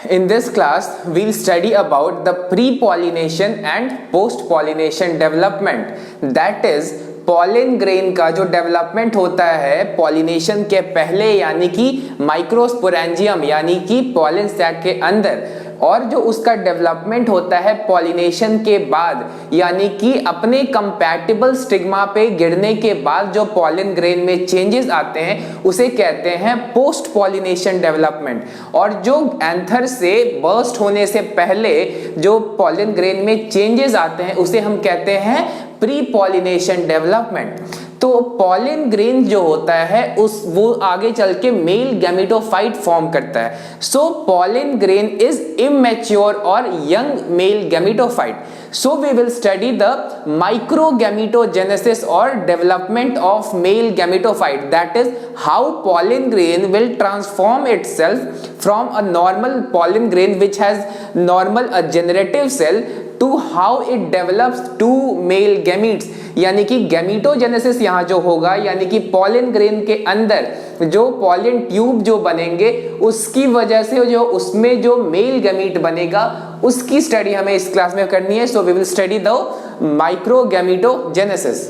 In this class, we'll study about the pre-pollination and post-pollination development. That is, pollen grain का जो development होता है pollination के पहले यानी कि माइक्रोस्पोरेंजियम यानी कि पॉलन सैक के अंदर, और जो उसका डेवलपमेंट होता है पॉलिनेशन के बाद यानी कि अपने कंपैटिबल स्टिग्मा पे गिरने के बाद जो पॉलन ग्रेन में चेंजेस आते हैं उसे कहते हैं पोस्ट पॉलिनेशन डेवलपमेंट। और जो एंथर से बर्स्ट होने से पहले जो पॉलन ग्रेन में चेंजेस आते हैं उसे हम कहते हैं प्री पॉलिनेशन डेवलपमेंट। तो पॉलन ग्रेन जो होता है वो आगे चल के मेल गैमेटोफाइट फॉर्म करता है। सो पॉलन ग्रेन इज इमेच्योर और young male gametophyte. So we will study the microgametogenesis or development of male gametophyte, that is how pollen grain will transform itself from a normal pollen grain which has normal a generative cell to how it develops two male gametes। यानी कि gametogenesis यहाँ जो होगा यानी कि pollen grain के अंदर जो पॉलन ट्यूब जो बनेंगे उसकी वजह से जो उसमें जो मेल गैमीट बनेगा उसकी स्टडी हमें इस क्लास में करनी है। So we will study the microgametogenesis.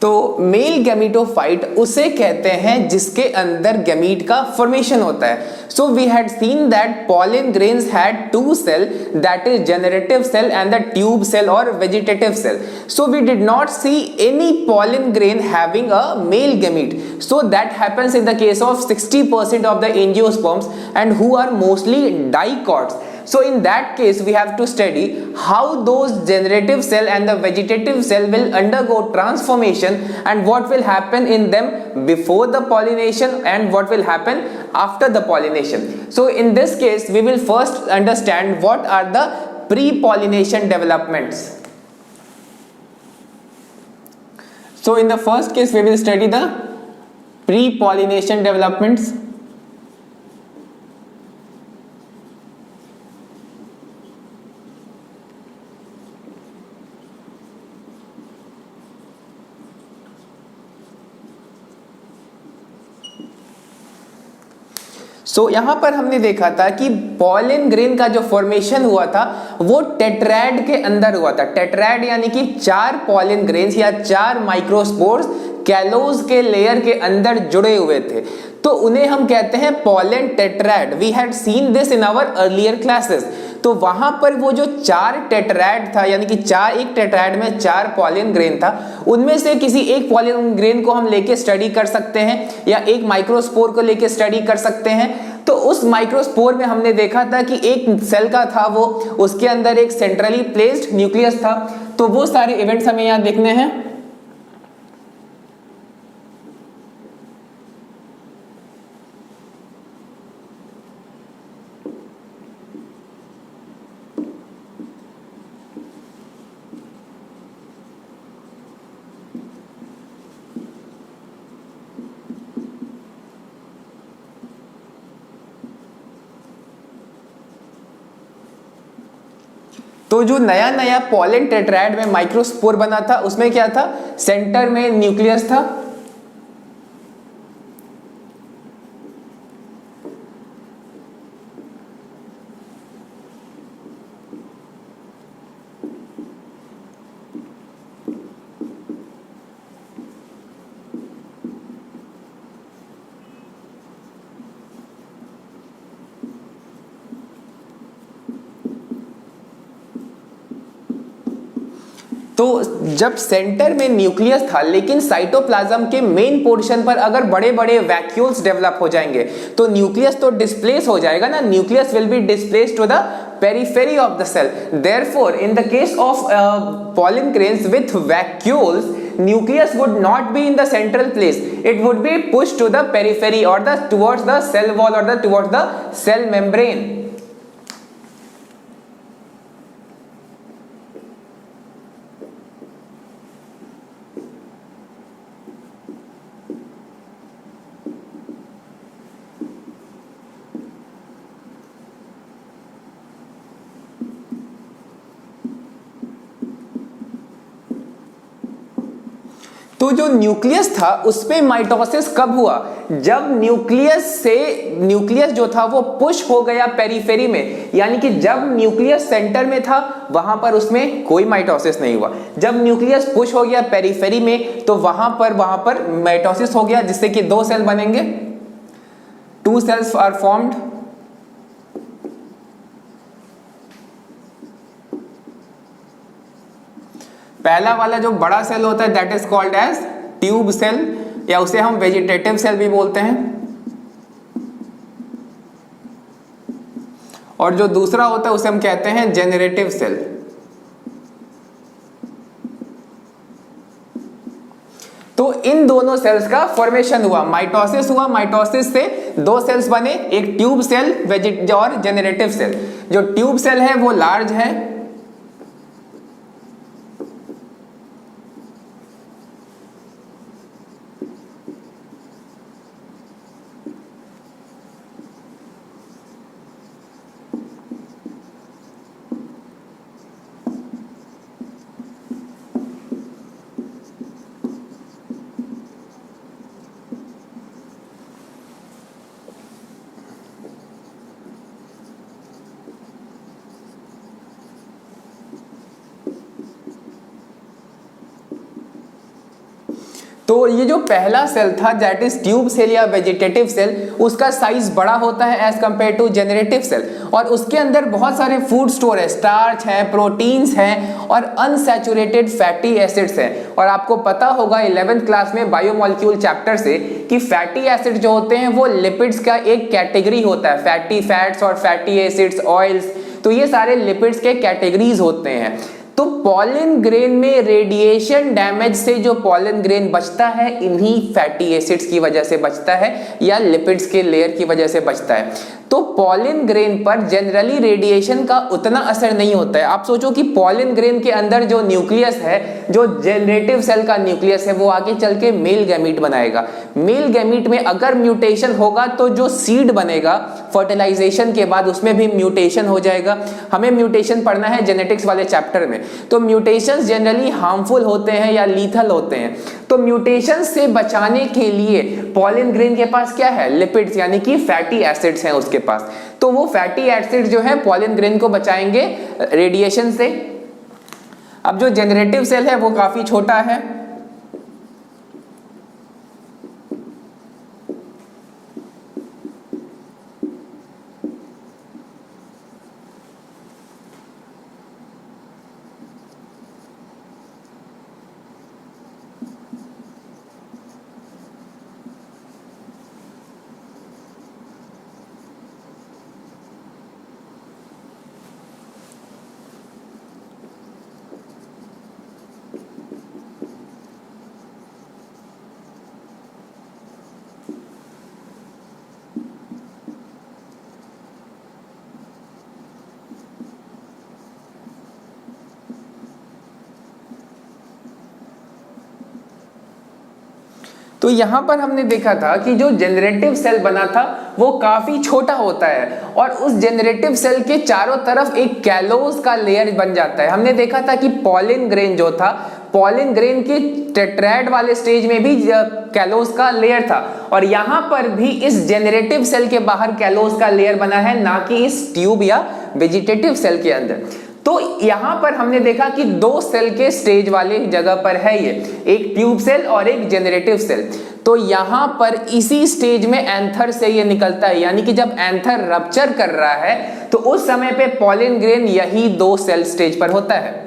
तो मेल गैमेटोफाइट उसे कहते हैं जिसके अंदर गैमीट का फॉर्मेशन होता है। So we had seen that pollen grains had two cell, that is generative cell and the tube cell और vegetative cell. So we did not see any pollen grain having a male gamete. So that happens in the case of 60% of the angiosperms and who are mostly dicots. So in that case we have to study how those generative cell and the vegetative cell will undergo transformation and what will happen in them before the pollination and what will happen after the pollination. So in this case we will first understand what are the pre-pollination developments. So in the first case we will study the pre-pollination developments. तो यहाँ पर हमने देखा था कि pollen grain का जो formation हुआ था वो टेट्रैड के अंदर हुआ था। टेट्रैड यानी कि 4 पॉलन ग्रेन्स या 4 माइक्रोस्पोर्स कैलोज के लेयर के अंदर जुड़े हुए थे, तो उन्हें हम कहते हैं pollen tetrad. We had seen this in our earlier classes. तो वहां पर वो जो 4 टेट्रैड था यानी कि एक टेट्रैड में 4 पॉलन ग्रेन था, उनमें से किसी एक पॉलन ग्रेन को हम लेके स्टडी कर सकते हैं या एक माइक्रोस्पोर को लेके स्टडी कर सकते हैं। तो उस माइक्रोस्पोर में हमने देखा था कि एक सेल का था वो, उसके अंदर एक सेंट्रली प्लेस्ड न्यूक्लियस था। तो वो सारे इवेंट्स हमें यहाँ देखने हैं। तो जो नया पॉलन टेट्रैड में माइक्रोस्पोर बना था उसमें क्या था, सेंटर में न्यूक्लियस था। तो जब सेंटर में न्यूक्लियस था लेकिन साइटोप्लाज्म के मेन पोर्शन पर अगर बड़े बड़े वैक्यूल्स डेवलप हो जाएंगे तो न्यूक्लियस तो डिस्प्लेस हो जाएगा ना, nucleus will be displaced to the periphery of the cell. Therefore, in the case of pollen grains with vacuoles, nucleus would not be in the central place, it would be push to the periphery और the towards the cell wall और the towards the cell membrane. तो जो nucleus था उस पे mitosis कब हुआ? जब न्यूक्लियस जो था वो पुश हो गया पेरिफेरी में, यानी कि जब न्यूक्लियस सेंटर में था वहां पर उसमें कोई माइटोसिस नहीं हुआ। जब न्यूक्लियस पुश हो गया पेरिफेरी में तो वहां पर माइटोसिस हो गया, जिससे कि दो सेल बनेंगे, टू सेल्स आर फॉर्म्ड। पहला वाला जो बड़ा सेल होता है that is called as tube cell, या उसे हम वेजिटेटिव सेल भी बोलते हैं। और जो दूसरा होता है उसे हम कहते हैं जेनरेटिव सेल। तो इन दोनों सेल्स का फॉर्मेशन हुआ, माइटोसिस हुआ, माइटोसिस से दो सेल्स बने, एक ट्यूब सेल और जेनरेटिव सेल। जो ट्यूब सेल है वो लार्ज है, तो ये जो पहला सेल था दैट इज ट्यूब सेल या वेजिटेटिव सेल, उसका साइज बड़ा होता है as compare to generative cell, और उसके अंदर बहुत सारे फूड स्टोर है, स्टार्च है, प्रोटीन्स हैं और अनसैचुरेटेड फैटी एसिड्स हैं। और आपको पता होगा 11th क्लास में बायोमोलिक्यूल चैप्टर से कि फैटी एसिड जो होते हैं वो लिपिड्स का एक कैटेगरी होता है, फैटी फैट्स और फैटी एसिड्स, ऑयल्स, तो ये सारे लिपिड्स के कैटेगरीज होते हैं। तो पॉलन ग्रेन में रेडिएशन डैमेज से जो पॉलन ग्रेन बचता है इन्हीं फैटी एसिड्स की वजह से बचता है या लिपिड्स के लेयर की वजह से बचता है। तो पॉलन ग्रेन पर जनरली रेडिएशन का उतना असर नहीं होता है। आप सोचो कि पॉलन ग्रेन के अंदर जो न्यूक्लियस है, जो जनरेटिव सेल का न्यूक्लियस है, वो आगे चल के मेल गैमीट बनाएगा। मेल गैमीट में अगर म्यूटेशन होगा तो जो सीड बनेगा फर्टिलाइजेशन के बाद उसमें भी म्यूटेशन हो जाएगा। हमें म्यूटेशन पढ़ना है जेनेटिक्स वाले चैप्टर में। तो म्यूटेशंस जनरली हार्मफुल होते हैं या लीथल होते हैं। तो म्यूटेशन से बचाने के लिए पॉलन ग्रेन के पास क्या है? लिपिड्स, यानी कि फैटी एसिड्स हैं उसके पास। तो वो फैटी एसिड्स जो है पॉलन ग्रेन को बचाएंगे रेडिएशन से। अब जो जनरेटिव सेल है वो काफी छोटा है, तो यहां पर हमने देखा था कि जो जनरेटिव सेल बना था वो काफी छोटा होता है और उस जनरेटिव सेल के चारों तरफ एक कैलोस का लेयर बन जाता है। हमने देखा था कि पॉलन ग्रेन जो था, पॉलन ग्रेन के टेट्राएड वाले स्टेज में भी कैलोस का लेयर था और यहां पर भी इस जनरेटिव सेल के बाहर कैलोस का लेयर बना है, ना कि इस ट्यूब या वेजिटेटिव सेल के अंदर। तो यहां पर हमने देखा कि दो सेल के स्टेज वाले जगह पर है ये, एक ट्यूब सेल और एक जनरेटिव सेल। तो यहां पर इसी स्टेज में एंथर से ये निकलता है, यानी कि जब एंथर रप्चर कर रहा है तो उस समय पे पॉलन ग्रेन यही दो सेल स्टेज पर होता है।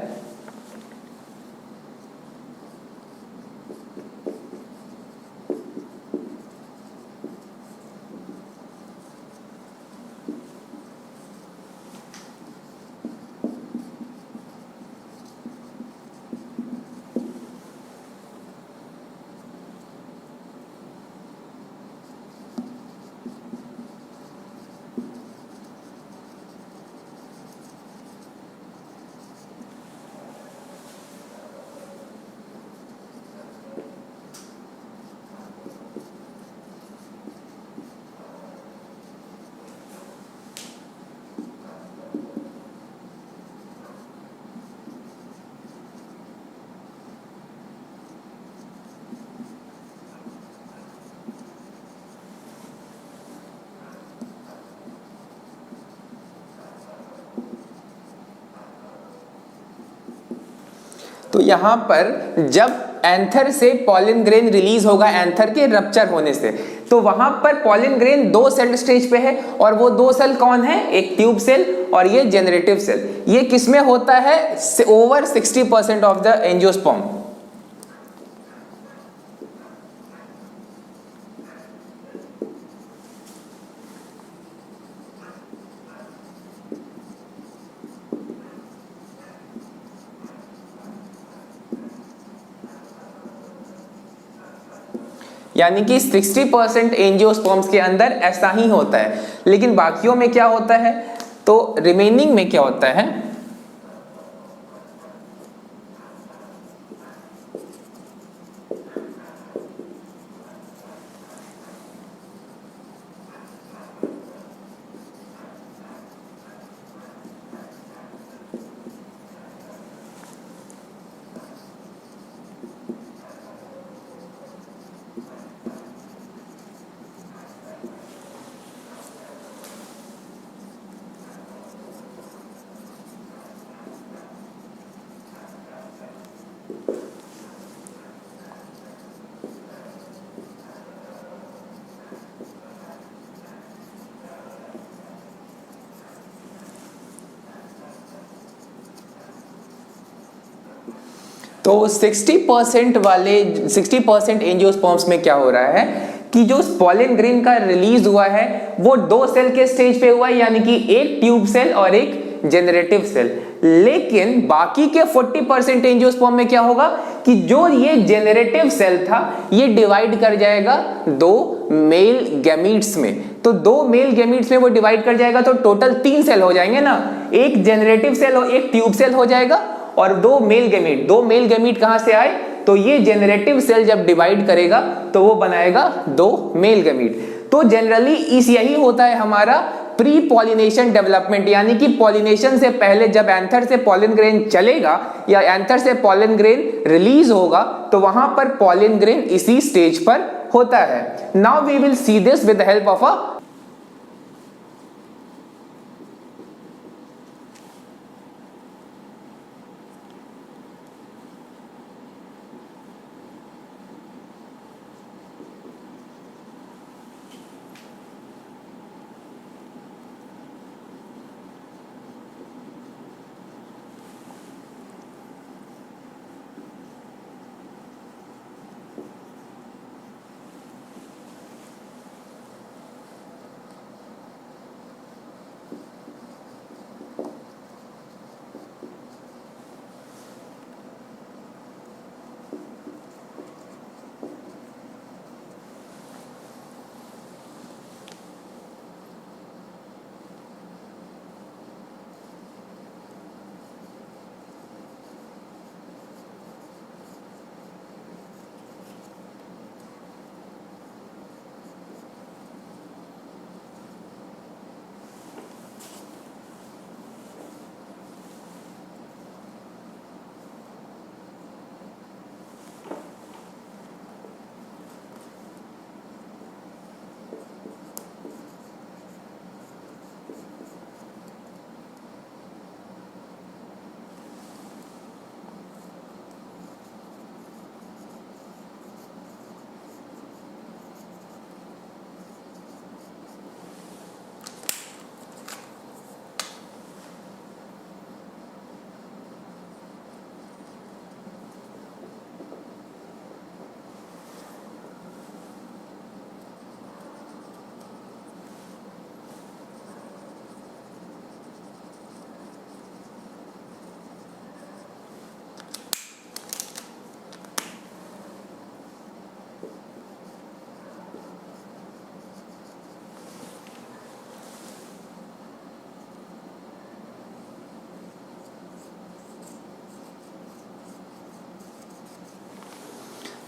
तो यहां पर जब एंथर से पॉलन ग्रेन रिलीज होगा एंथर के रप्चर होने से, तो वहां पर पॉलन ग्रेन दो सेल स्टेज पे है, और वो दो सेल कौन है, एक ट्यूब सेल और ये जेनरेटिव सेल। ये किसमें होता है, ओवर 60% ऑफ द एंजियोस्पर्म। यानी कि 60% एंजियोस्पर्म्स के अंदर ऐसा ही होता है, लेकिन बाकियों में क्या होता है, तो रिमेनिंग में क्या होता है, तो 60% एंजियोस्पर्म्स में क्या हो रहा है कि जो पॉलन ग्रेन का रिलीज हुआ है वो दो सेल के स्टेज पे हुआ है, यानी कि एक ट्यूब सेल और एक जेनरेटिव सेल। लेकिन बाकी के 40% एंजियोस्पर्म में क्या होगा कि जो ये जेनरेटिव सेल था ये डिवाइड कर जाएगा दो मेल गैमीट्स में। तो दो मेल गैमीट्स में वो डिवाइड कर जाएगा, तो टोटल 3 सेल हो जाएंगे ना, एक जेनरेटिव सेल और एक ट्यूब सेल हो जाएगा, और दो मेल गैमीट कहां से आए, तो ये जेनरेटिव सेल जब डिवाइड करेगा तो वो बनाएगा दो मेल गैमीट। तो जनरली इस यही होता है हमारा प्री पॉलिनेशन डेवलपमेंट, यानी कि पॉलिनेशन से पहले जब एंथर से पॉलन ग्रेन चलेगा या एंथर से पॉलन ग्रेन रिलीज होगा तो वहां पर पॉलन ग्रेन इसी स्टेज पर होता है। Now we will see this with the help of a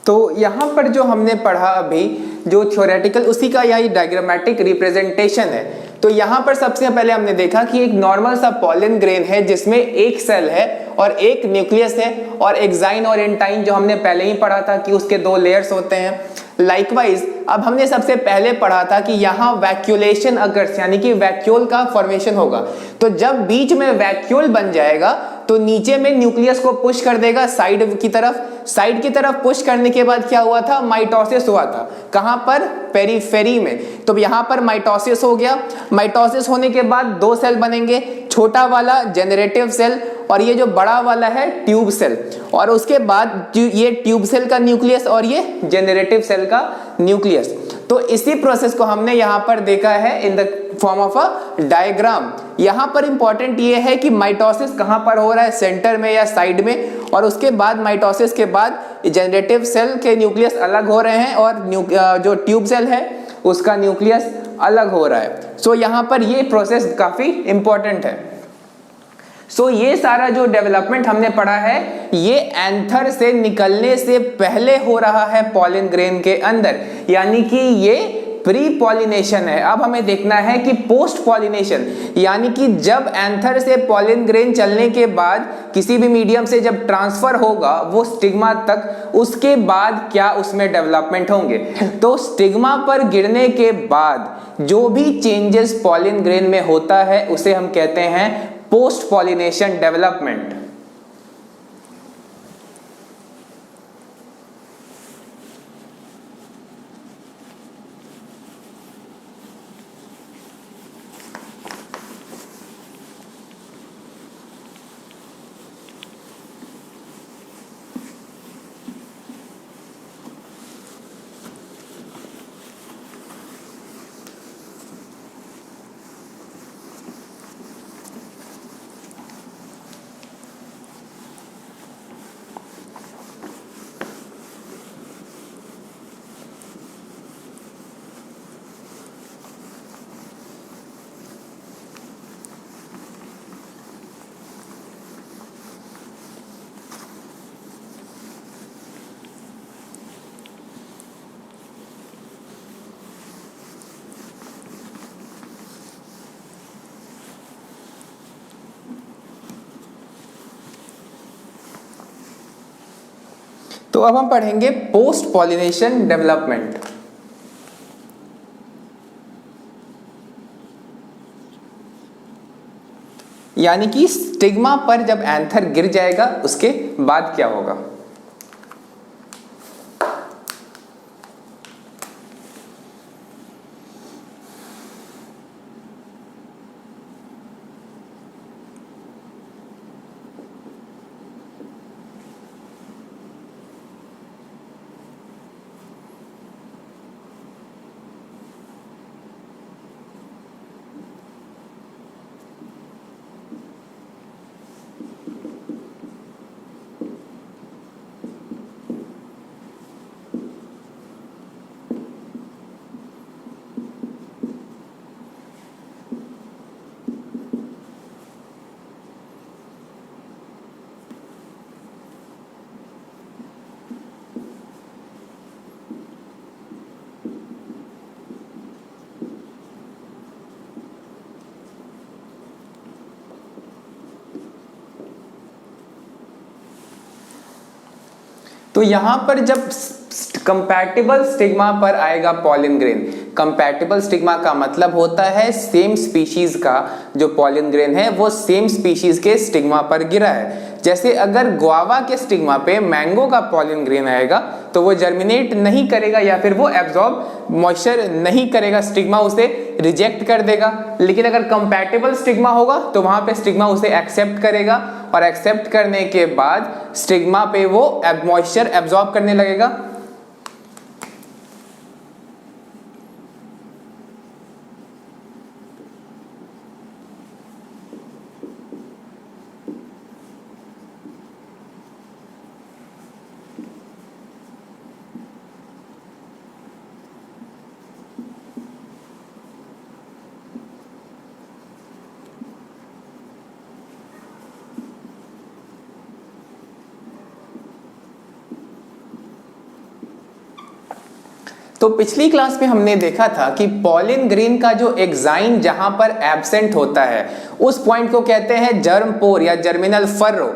तो यहाँ पर जो हमने पढ़ा अभी, जो थ्योरेटिकल, उसी का यही डायग्रामेटिक रिप्रेजेंटेशन है। तो यहाँ पर सबसे पहले हमने देखा कि एक नॉर्मल सा पॉलन ग्रेन है जिसमें एक सेल है और एक न्यूक्लियस है, और एक्साइन और एंटाइन जो हमने पहले ही पढ़ा था कि उसके 2 लेयर्स होते हैं। लाइकवाइज अब हमने सबसे पहले पढ़ा था कि यहाँ वैक्यूलेशन अगर्स, यानी कि वैक्यूल का फॉर्मेशन होगा। तो जब बीच में वैक्यूल बन जाएगा तो नीचे में न्यूक्लियस को पुश कर देगा साइड की तरफ पुश करने के बाद क्या हुआ था, माइटोसिस हुआ था। कहां पर, पेरीफेरी में। तो यहां पर माइटोसिस हो गया। माइटोसिस होने के बाद 2 सेल बनेंगे, छोटा वाला जेनरेटिव सेल और ये जो बड़ा वाला है ट्यूब सेल। और उसके बाद ये ट्यूब सेल का न्यूक्लियस और ये जेनरेटिव सेल का न्यूक्लियस। तो इसी प्रोसेस को हमने यहां पर देखा है in the form of a diagram. यहां पर इंपॉर्टेंट ये है कि माइटोसिस कहां पर हो रहा है, सेंटर में या साइड में, और उसके बाद माइटोसिस के बाद जेनरेटिव सेल के न्यूक्लियस अलग हो रहे हैं और जो ट्यूब सेल है उसका न्यूक्लियस अलग हो रहा है। सो यहां पर ये प्रोसेस काफी इंपॉर्टेंट है। सो ये सारा जो डेवलपमेंट हमने पढ़ा है ये एंथर से निकलने से पहले हो रहा है पॉलन ग्रेन के अंदर, यानी कि ये प्री पॉलिनेशन है। अब हमें देखना है कि पोस्ट पॉलिनेशन, यानी कि जब एंथर से पॉलन ग्रेन चलने के बाद किसी भी मीडियम से जब ट्रांसफर होगा वो स्टिग्मा तक, उसके बाद क्या उसमें डेवलपमेंट होंगे। तो स्टिग्मा पर गिरने के बाद जो भी चेंजेस पॉलन ग्रेन में होता है उसे हम कहते हैं पोस्ट पॉलिनेशन डेवलपमेंट। तो अब हम पढ़ेंगे पोस्ट पॉलिनेशन डेवलपमेंट। यानी कि स्टिग्मा पर जब एंथर गिर जाएगा उसके बाद क्या होगा। तो यहां पर जब कंपैटिबल स्टिग्मा पर आएगा पॉलन ग्रेन, कंपैटिबल स्टिग्मा का मतलब होता है सेम स्पीशीज का जो पॉलन ग्रेन है वो सेम स्पीशीज के स्टिग्मा पर गिरा है। जैसे अगर गुआवा के स्टिग्मा पे मैंगो का पॉलन ग्रेन आएगा तो वो जर्मिनेट नहीं करेगा या फिर वो एब्जॉर्ब मॉइस्चर नहीं करेगा, स्टिग्मा उसे रिजेक्ट कर देगा। लेकिन अगर कंपैटिबल स्टिग्मा होगा तो वहां पे स्टिग्मा उसे एक्सेप्ट करेगा और एक्सेप्ट करने के बाद स्टिग्मा पे वो मॉइस्चर एब्जॉर्ब करने लगेगा। तो पिछली क्लास में हमने देखा था कि पॉलिन ग्रेन का जो एग्जाइम जहां पर एब्सेंट होता है उस पॉइंट को कहते हैं जर्म पोर या जर्मिनल फर्रो।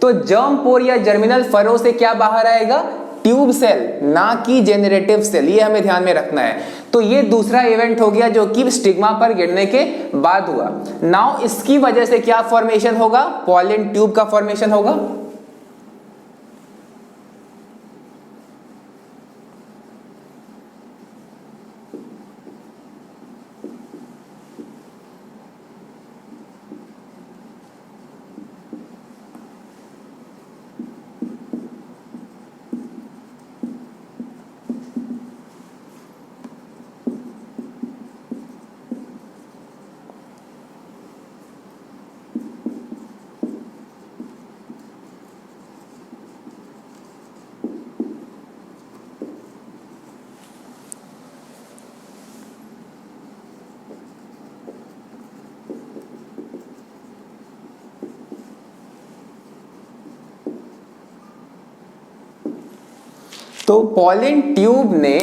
तो जर्म पोर या जर्मिनल फर्रो से क्या बाहर आएगा? ट्यूब सेल, ना कि जेनरेटिव सेल। ये हमें ध्यान में रखना है। तो ये दूसरा इवेंट हो गया जो कि स्टिग्मा पर गिरने के बाद हुआ। नाउ इसकी वजह से क्या फॉर्मेशन होगा? पॉलिन ट्यूब का फॉर्मेशन होगा। तो पॉलिन ट्यूब ने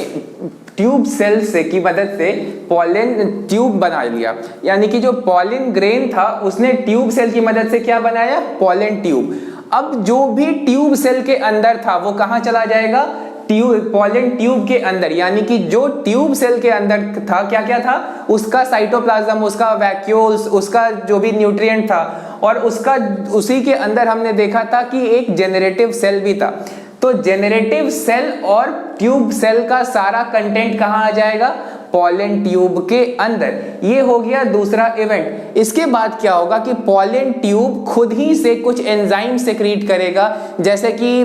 ट्यूब सेल से की मदद से पॉलिन ट्यूब बना लिया, यानी कि जो पॉलिन ग्रेन था उसने ट्यूब सेल की मदद से क्या बनाया? Pollen tube. अब जो भी ट्यूब सेल के अंदर था वो कहां चला जाएगा? पॉलिन ट्यूब के अंदर, यानी कि जो ट्यूब सेल के अंदर था क्या क्या था? उसका साइटोप्लाज्म, उसका वैक्यूल्स, उसका जो भी न्यूट्रिएंट था, और उसका उसी के अंदर हमने देखा था कि एक जेनरेटिव सेल भी था। तो जेनरेटिव सेल और ट्यूब सेल का सारा कंटेंट कहां आ जाएगा? पॉलिन ट्यूब के अंदर। ये हो गया दूसरा इवेंट। इसके बाद क्या होगा कि पॉलिन ट्यूब खुद ही से कुछ एंजाइम सेक्रीट करेगा, जैसे कि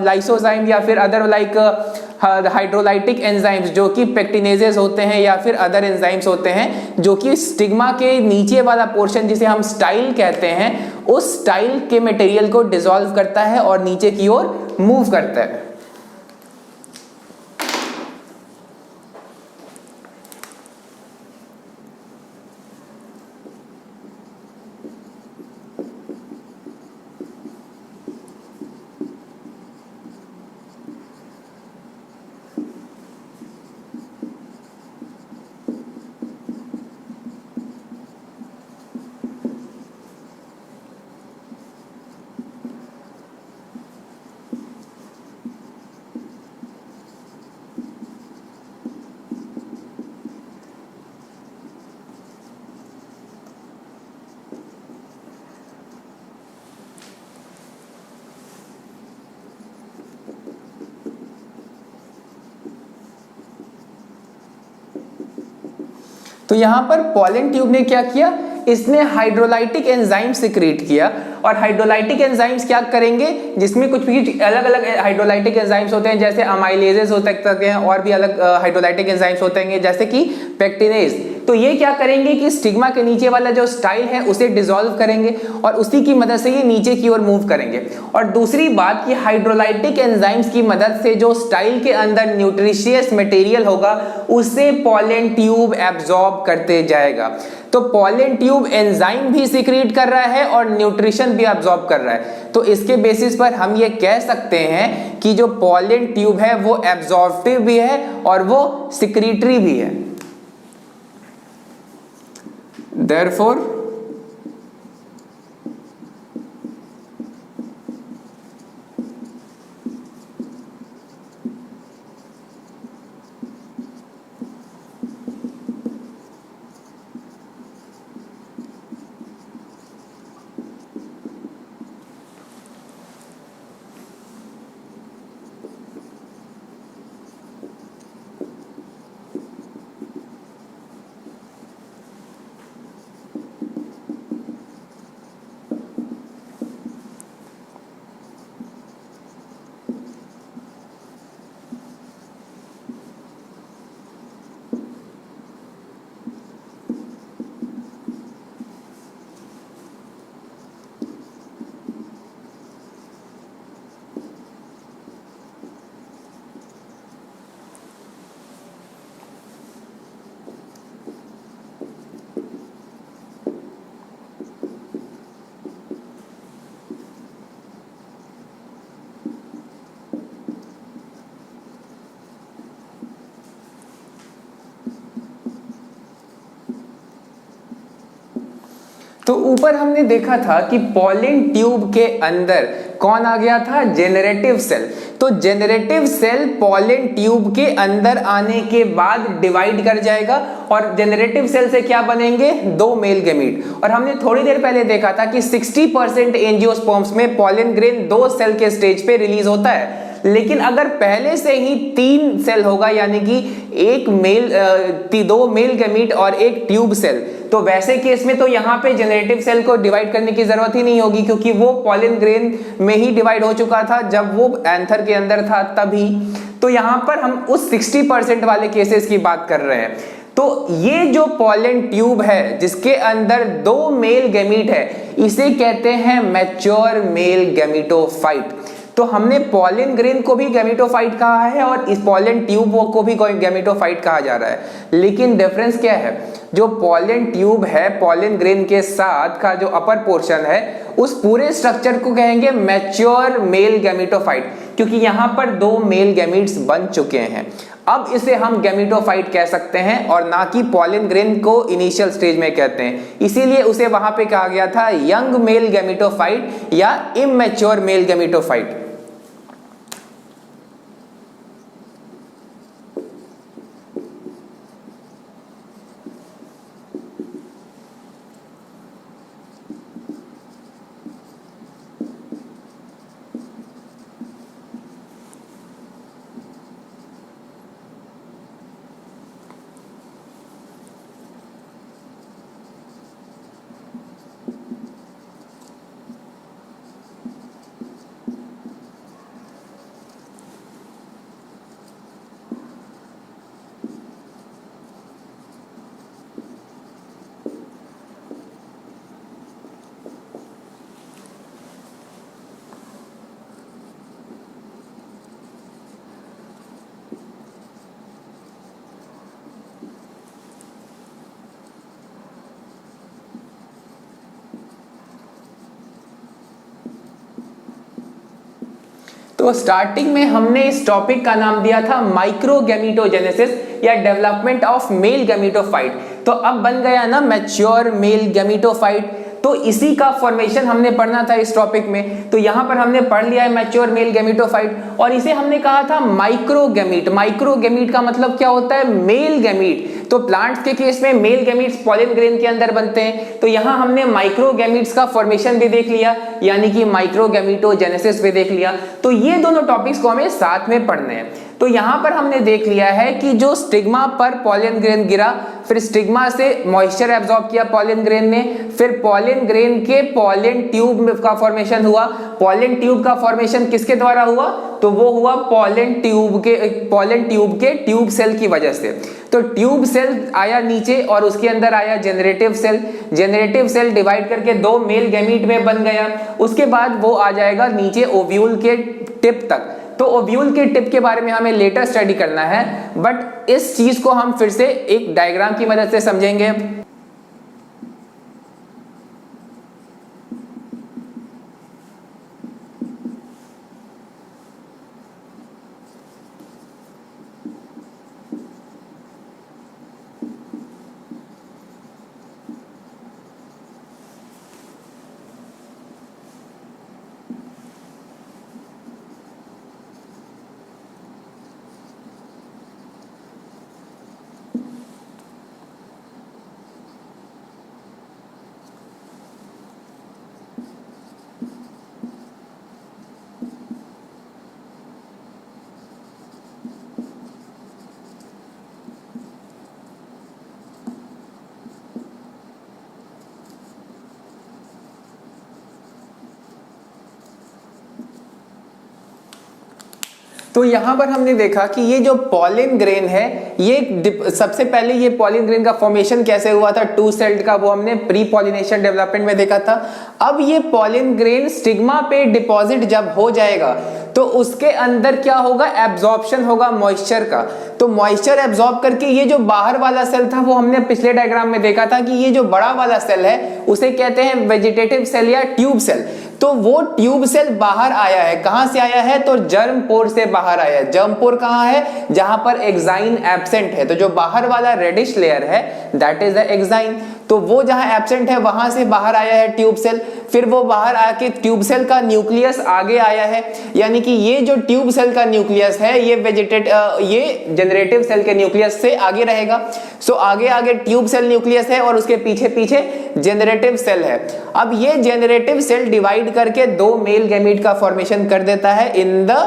लाइसोजाइम या फिर अदर लाइक हाइड्रोलाइटिक एंजाइम्स जो कि पेक्टिनेजेस होते हैं, या फिर अदर एंजाइम्स होते हैं जो कि स्टिग्मा के नीचे वाला पोर्शन जिसे हम स्टाइल कहते हैं, उस स्टाइल के मटेरियल को डिसॉल्व करता है और नीचे की ओर मूव करता है। तो यहां पर पॉलिन ट्यूब ने क्या किया? इसने हाइड्रोलाइटिक एंजाइम सिक्रीट किया। और हाइड्रोलाइटिक एंजाइम्स क्या करेंगे? जिसमें कुछ भी अलग अलग हाइड्रोलाइटिक एंजाइम्स होते हैं, जैसे अमाइलेजेस हो सकते हैं, और भी अलग हाइड्रोलाइटिक एंजाइम्स होते हैं जैसे कि पेक्टिनेज। तो ये क्या करेंगे कि स्टिग्मा के नीचे वाला जो स्टाइल है उसे डिसॉल्व करेंगे और उसी की मदद से ये नीचे की ओर मूव करेंगे। और दूसरी बात कि हाइड्रोलाइटिक एंजाइम्स की मदद से जो स्टाइल के अंदर न्यूट्रिशियस मटेरियल होगा उसे पॉलिन ट्यूब एब्जॉर्ब करते जाएगा। तो पॉलिन ट्यूब एंजाइम भी सिक्रीट कर रहा है और न्यूट्रिशन भी एब्जॉर्ब कर रहा है। तो इसके बेसिस पर हम ये कह सकते हैं कि जो पॉलिन ट्यूब है वो एब्जॉर्प्टिव भी है और वो सिक्रीटरी भी है। Therefore, तो ऊपर हमने देखा था कि पॉलन ट्यूब के अंदर कौन आ गया था, जेनरेटिव सेल। तो जेनरेटिव सेल पॉलन ट्यूब के अंदर आने के बाद डिवाइड कर जाएगा और जेनरेटिव सेल से क्या बनेंगे, 2 मेल गैमीट। और हमने थोड़ी देर पहले देखा था कि 60% एंजियोस्पर्म्स में पॉलन ग्रेन 2 सेल के स्टेज पे रिलीज होता है, लेकिन अगर पहले से ही 3 सेल होगा, यानी कि 2 मेल गैमीट और 1 ट्यूब सेल, तो वैसे केस में तो यहाँ पे जेनरेटिव सेल को डिवाइड करने की जरूरत ही नहीं होगी, क्योंकि वो पॉलन ग्रेन में ही डिवाइड हो चुका था जब वो एंथर के अंदर था तभी। तो यहाँ पर हम उस 60% वाले केसेस की बात कर रहे हैं। तो ये जो पॉलन ट्यूब है जिसके अंदर 2 मेल गैमीट है, इसे कहते हैं मैच्योर मेल गैमीटोफाइट। तो हमने पॉलन ग्रेन को भी गैमीटोफाइट कहा है और इस पॉलन ट्यूब को भी गैमीटोफाइट कहा जा रहा है, लेकिन डिफरेंस क्या है, जो पॉलन ट्यूब है पॉलन ग्रेन के साथ का जो अपर पोर्शन है उस पूरे स्ट्रक्चर को कहेंगे मैच्योर मेल गैमीटोफाइट, क्योंकि यहाँ पर 2 मेल गैमीट्स बन चुके हैं। अब इसे हम गैमीटोफाइट कह सकते हैं और ना कि पॉलन ग्रेन को इनिशियल स्टेज में कहते हैं, इसीलिए उसे वहां पे कहा गया था यंग मेल गैमीटोफाइट या इमैच्योर मेल गैमीटोफाइट। तो स्टार्टिंग में हमने इस टॉपिक का नाम दिया था माइक्रोगैमीटोजेनेसिस या डेवलपमेंट ऑफ मेल गैमीटोफाइट। तो अब बन गया ना मैच्योर मेल गैमीटोफाइट, तो इसी का फॉर्मेशन हमने पढ़ना था इस टॉपिक में। तो यहां पर हमने पढ़ लिया है मैच्योर मेल गैमीटोफाइट, और इसे हमने कहा था माइक्रोगैमीट। माइक्रोगैमीट का मतलब क्या होता है, मेल गैमीट। तो प्लांट्स के केस में मेल गैमीट्स पॉलन ग्रेन के अंदर बनते हैं, तो यहां हमने माइक्रोगैमीट्स का फॉर्मेशन भी देख लिया, यानी कि माइक्रोगैमीटोजेनेसिस भी देख लिया। तो ये दोनों टॉपिक्स को हमें साथ में पढ़ने हैं। तो यहां पर हमने देख लिया है कि जो स्टिग्मा पर पॉलन ग्रेन गिरा, फिर स्टिग्मा से मॉइस्चर एब्जॉर्ब किया पॉलन ग्रेन ने, फिर पॉलन ग्रेन के पॉलन ट्यूब का फॉर्मेशन हुआ। पॉलन ट्यूब का फॉर्मेशन किसके द्वारा हुआ, तो वो हुआ पॉलन ट्यूब के ट्यूब सेल की वजह से। तो ट्यूब सेल आया नीचे और उसके अंदर आया generative cell. Generative cell divide करके 2 मेल गैमीट में बन गया। उसके बाद वो आ जाएगा नीचे ओव्यूल के टिप तक। तो ओव्यूल के टिप के बारे में हमें लेटर स्टडी करना है, बट इस चीज को हम फिर से एक डायग्राम की मदद से समझेंगे। तो यहां पर हमने देखा कि ये जो पॉलन ग्रेन है, ये सबसे पहले ये पॉलन ग्रेन का फॉर्मेशन कैसे हुआ था 2 सेल्ड का, वो हमने प्री पॉलिनेशन डेवलपमेंट में देखा था। अब ये पॉलन ग्रेन स्टिग्मा पे डिपॉजिट जब हो जाएगा तो उसके अंदर क्या होगा, एब्जॉर्प्शन होगा मॉइस्चर का। तो मॉइस्चर एब्जॉर्ब करके ये जो बाहर वाला सेल था, वो हमने पिछले डायग्राम में देखा था कि ये जो बड़ा वाला सेल है उसे कहते हैं वेजिटेटिव सेल या ट्यूब सेल। तो वो ट्यूब सेल बाहर आया है। कहां से आया है? तो जर्म पोर से बाहर आया है। जर्म पोर कहां है? जहां पर एक्साइन एब्सेंट है। तो जो बाहर वाला रेडिश लेयर है दैट इज द एक्साइन। तो वो जहां एब्सेंट है वहां से बाहर आया है ट्यूब सेल। फिर वो बाहर आके ट्यूब सेल का न्यूक्लियस आगे आया है, यानी कि ये जो ट्यूब सेल का न्यूक्लियस है ये जनरेटिव सेल के न्यूक्लियस से आगे रहेगा। सो आगे आगे ट्यूब सेल न्यूक्लियस है और उसके पीछे पीछे जनरेटिव सेल है। अब ये जनरेटिव सेल डिवाइड करके दो मेल गैमीट का फॉर्मेशन कर देता है इन द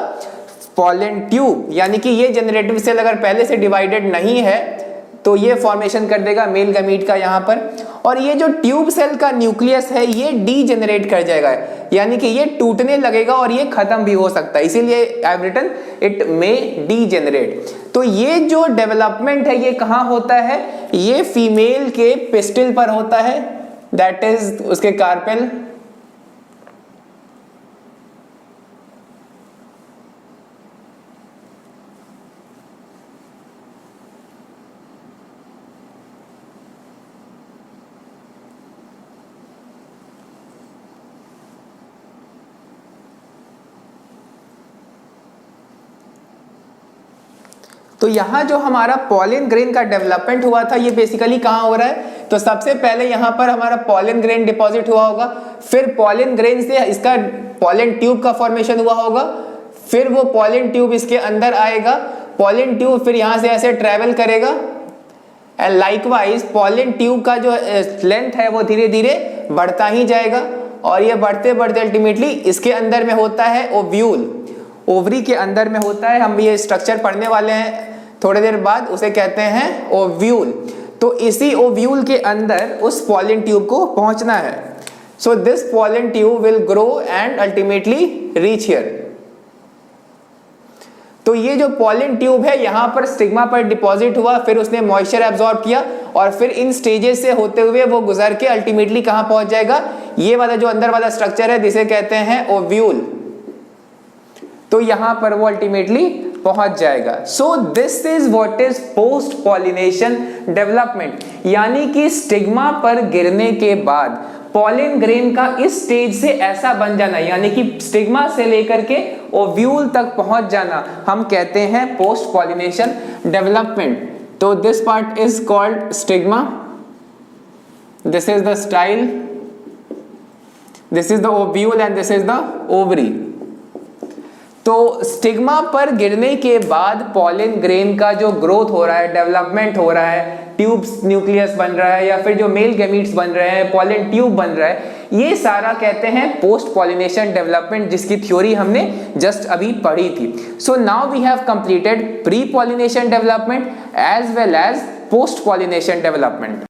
पॉलन ट्यूब, यानी कि ये जनरेटिव सेल अगर पहले से डिवाइडेड नहीं है तो ये फॉर्मेशन कर देगा मेल गैमीट का यहाँ पर। और ये जो ट्यूब सेल का न्यूक्लियस है ये डीजेनरेट कर जाएगा, यानी कि ये टूटने लगेगा और ये खत्म भी हो सकता है, इसीलिए I have written it may degenerate. तो ये जो डेवलपमेंट है ये कहाँ होता है? ये फीमेल के पिस्टिल पर होता है, दैट इज उसके कार्पेल। तो यहाँ जो हमारा पॉलन ग्रेन का डेवलपमेंट हुआ था ये बेसिकली कहाँ हो रहा है? तो सबसे पहले यहाँ पर हमारा पॉलन ग्रेन डिपॉजिट हुआ होगा, फिर पॉलन ग्रेन से इसका पॉलन ट्यूब का फॉर्मेशन हुआ होगा, फिर वो पॉलन ट्यूब इसके अंदर आएगा, पॉलन ट्यूब फिर यहाँ से ऐसे ट्रेवल करेगा एंड लाइकवाइज पॉलन ट्यूब का जो लेंथ है वो धीरे धीरे बढ़ता ही जाएगा और ये बढ़ते बढ़ते अल्टीमेटली इसके अंदर में होता है ओव्यूल, ओवरी के अंदर में होता है। हम ये स्ट्रक्चर पढ़ने वाले हैं थोड़ी देर बाद, उसे कहते हैं ओव्यूल। तो इसी ओव्यूल के अंदर उस पॉलन ट्यूब को पहुंचना है। So this pollen tube will grow and ultimately reach here. तो ये जो पॉलन ट्यूब है यहाँ पर स्टिग्मा पर डिपॉजिट हुआ, फिर उसने मॉइस्चर एब्जॉर्ब किया और फिर इन स्टेजेस से होते हुए वो गुजर के अल्टीमेटली कहाँ पहुंच जाएगा? ये वाला जो अंदर वाला स्ट्रक्चर है जिसे कहते हैं ओव्यूल, तो यहां पर वो अल्टीमेटली पहुंच जाएगा। So this is what is post pollination development, यानी कि स्टिग्मा पर गिरने के बाद पॉलन ग्रेन का इस स्टेज से ऐसा बन जाना, यानी कि स्टिग्मा से लेकर के ओव्यूल तक पहुंच जाना, हम कहते हैं पोस्ट पॉलिनेशन डेवलपमेंट। तो this part is called stigma, this is the style, this is the ovule and this is the ovary. तो स्टिग्मा पर गिरने के बाद पॉलन ग्रेन का जो ग्रोथ हो रहा है, डेवलपमेंट हो रहा है, ट्यूब्स न्यूक्लियस बन रहा है या फिर जो मेल गैमीट्स बन रहे हैं, पॉलन ट्यूब बन रहा है, ये सारा कहते हैं पोस्ट पॉलिनेशन डेवलपमेंट, जिसकी थ्योरी हमने जस्ट अभी पढ़ी थी। So now we have completed pre pollination development as well as post pollination development.